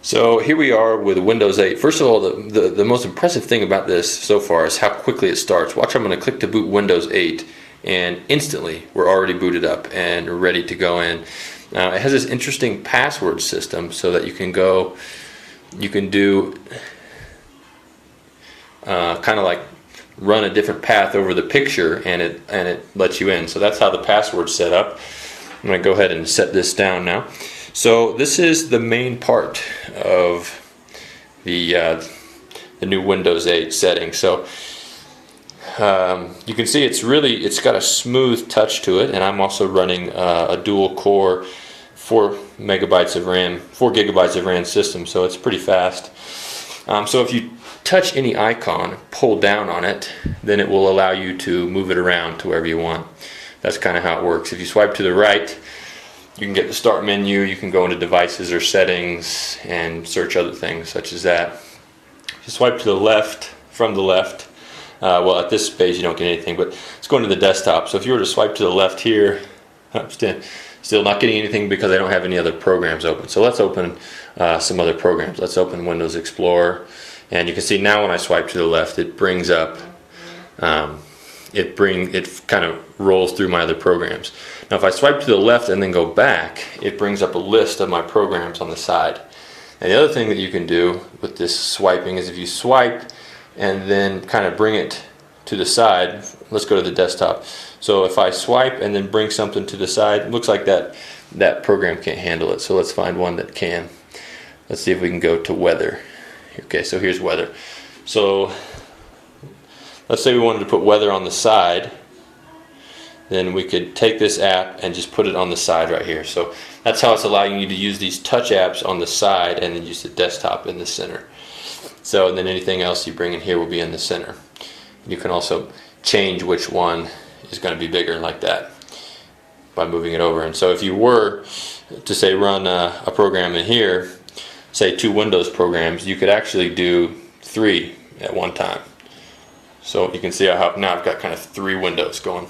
So here we are with Windows 8. First of all, the most impressive thing about this so far is how quickly it starts. Watch, I'm going to click to boot Windows 8 and instantly we're already booted up and ready to go in. Now it has this interesting password system so that you can do kind of like run a different path over the picture and it lets you in. So that's how the password's set up. I'm going to go ahead and set this down now. So this is the main part of the new Windows 8 setting. So you can see it's got a smooth touch to it, and I'm also running a dual core 4 gigabytes of RAM system, so it's pretty fast. So if you touch any icon, pull down on it, then it will allow you to move it around to wherever you want. That's kind of how it works. If you swipe to the right, you can get the start menu, you can go into devices or settings and search other things such as that. If you swipe to the left, from the left, well, at this page you don't get anything, but let's go into the desktop. So if you were to swipe to the left here, I'm still not getting anything because I don't have any other programs open. So let's open some other programs. Let's open Windows Explorer, and you can see now when I swipe to the left, it brings up it kind of rolls through my other programs. Now if I swipe to the left and then go back, it brings up a list of my programs on the side. And the other thing that you can do with this swiping is if you swipe and then kind of bring it to the side, let's go to the desktop. So if I swipe and then bring something to the side, it looks like that program can't handle it. So let's find one that can. Let's see if we can go to weather. Okay, so here's weather. So let's say we wanted to put weather on the side, then we could take this app and just put it on the side right here. So that's how it's allowing you to use these touch apps on the side and then use the desktop in the center. So then anything else you bring in here will be in the center. You can also change which one is going to be bigger like that by moving it over. And so if you were to say run a program in here, say 2 Windows programs, you could actually do 3 at one time. So you can see how now I've got kind of 3 windows going.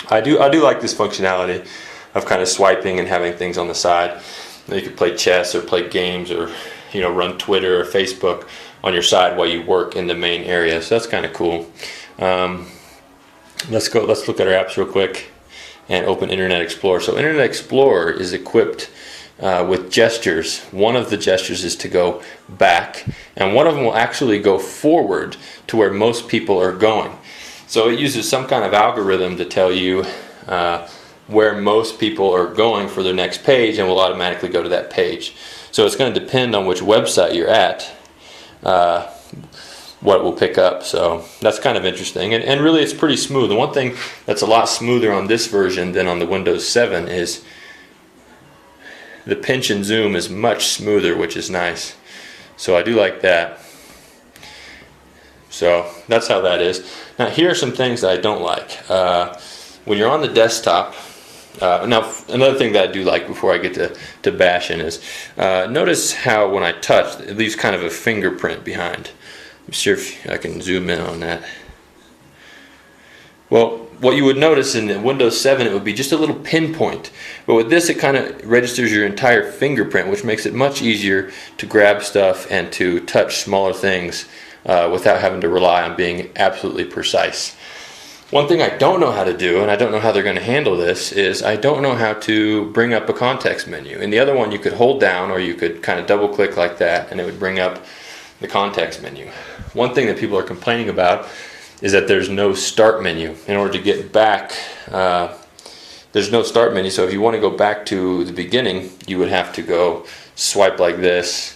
I do like this functionality of kind of swiping and having things on the side. You could play chess or play games or run Twitter or Facebook on your side while you work in the main area. So that's kind of cool. Let's look at our apps real quick and open Internet Explorer. So Internet Explorer is equipped with gestures. One of the gestures is to go back, and one of them will actually go forward to where most people are going. So it uses some kind of algorithm to tell you where most people are going for their next page, and will automatically go to that page. So it's going to depend on which website you're at, what it will pick up. So that's kind of interesting, and really it's pretty smooth. The one thing that's a lot smoother on this version than on the Windows 7 is the pinch and zoom is much smoother, which is nice. So I do like that. So that's how that is. Now here are some things that I don't like. When you're on the desktop, now another thing that I do like before I get to bashing is notice how when I touch, it leaves kind of a fingerprint behind. I'm sure if I can zoom in on that. Well, what you would notice in Windows 7, it would be just a little pinpoint. But with this, it kind of registers your entire fingerprint, which makes it much easier to grab stuff and to touch smaller things without having to rely on being absolutely precise. One thing I don't know how to do, and I don't know how they're going to handle this, is I don't know how to bring up a context menu. In the other one, you could hold down or you could kind of double click like that and it would bring up the context menu. One thing that people are complaining about is that there's no start menu. In order to get back, there's no start menu, so if you want to go back to the beginning, you would have to go swipe like this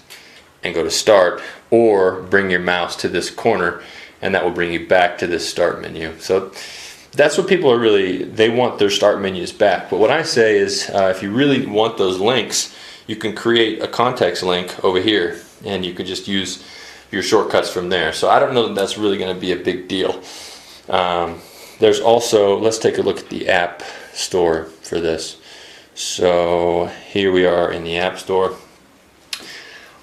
and go to start, or bring your mouse to this corner and that will bring you back to this start menu. So that's what people are really, they want their start menus back. But what I say is if you really want those links, you can create a context link over here and you can just use your shortcuts from there. So I don't know that that's really going to be a big deal. There's also, let's take a look at the App Store for this. So here we are in the App Store.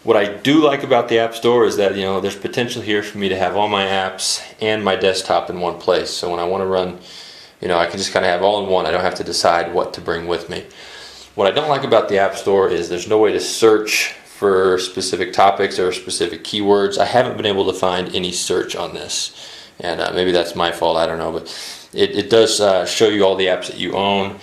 What I do like about the App Store is that there's potential here for me to have all my apps and my desktop in one place. So when I want to run, I can just kind of have all in one. I don't have to decide what to bring with me. What I don't like about the App Store is there's no way to search for specific topics or specific keywords. I haven't been able to find any search on this, and maybe that's my fault, I don't know, but it does show you all the apps that you own,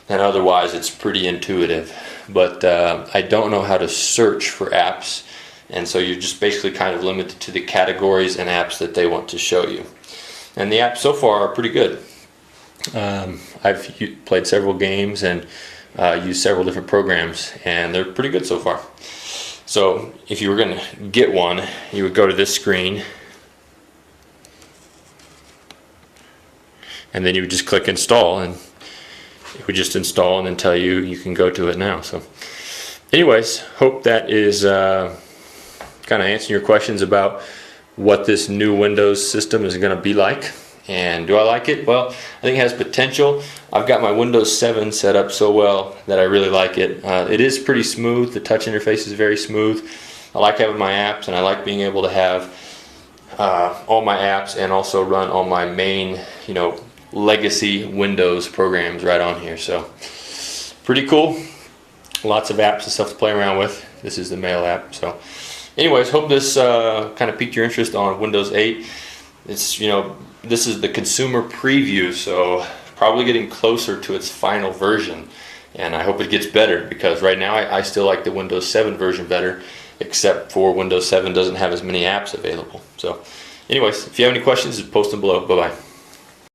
and otherwise it's pretty intuitive. But I don't know how to search for apps, and so you're just basically kind of limited to the categories and apps that they want to show you. And the apps so far are pretty good. I've played several games and used several different programs, and they're pretty good so far. So if you were going to get one, you would go to this screen, and then you would just click install, and it would just install and then tell you you can go to it now. So anyways, hope that is kind of answering your questions about what this new Windows system is going to be like. And do I like it? Well, I think it has potential. I've got my Windows 7 set up so well that I really like it. It is pretty smooth. The touch interface is very smooth. I like having my apps, and I like being able to have all my apps and also run all my main, legacy Windows programs right on here. So pretty cool. Lots of apps and stuff to play around with. This is the Mail app. So anyways, hope this kind of piqued your interest on Windows 8. It's, this is the consumer preview, so probably getting closer to its final version, and I hope it gets better, because right now I still like the Windows 7 version better, except for Windows 7 doesn't have as many apps available. So anyways, if you have any questions, just post them below. Bye bye.